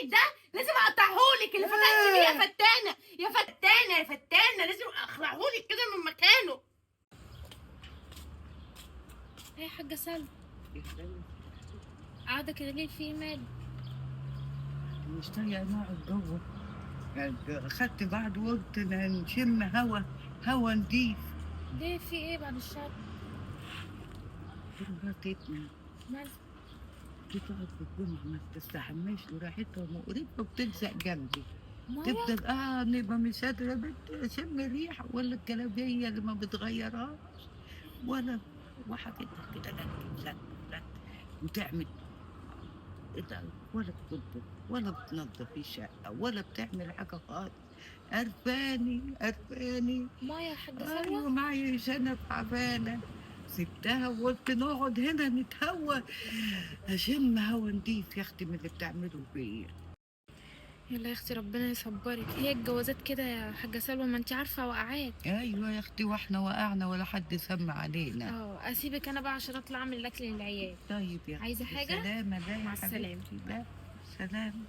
الزايد ده لازم اقطعهولك، اللي فتحتي بيه يا فتانه يا فتانه يا فتانه، لازم اخلعهولك كده من مكانه. ايه يا حاجة سلمى، قاعدة كده ليه؟ في مال؟ مش طايقة نقعد جوه. خدت بعض وقلت نشم هوا نضيف. ليه؟ في ايه بعد الشر؟ مراتتنا مال؟ بتقعد في الجنب ما بتستحماش وريحتها مقرفة وبتلزق جنبي. مية؟ تفضل نبقى مش قادرة بنت أشم ريحة ولا الجلابية اللي ما بتغيرهاش ولا وحاجتها كده لك لك وتعمل إيه ده، ولا بتطبخ ولا بتنظف الشقة ولا بتعمل حاجة خالص. قرفاني. مية يا حاجة سلوى؟ أيوة معي شنب تعبانة. سبتها وقلت نقعد هنا نتهوى، أشم هوا نضيف يا أختي من اللي بتعمله فيا. يلا يا اختي ربنا يصبرك، هي الجوازات كده يا حاجة سلوى، ما انت عارفة وقعات. أيوة يا أختي وإحنا وقعنا ولا حد سمع علينا. اسيبك انا بقى عشان اطلع اعمل الاكل للعيال. طيب يا عايزة أختي حاجة؟ سلامة. لا يا مع السلامة. حبيبتي لا. سلام.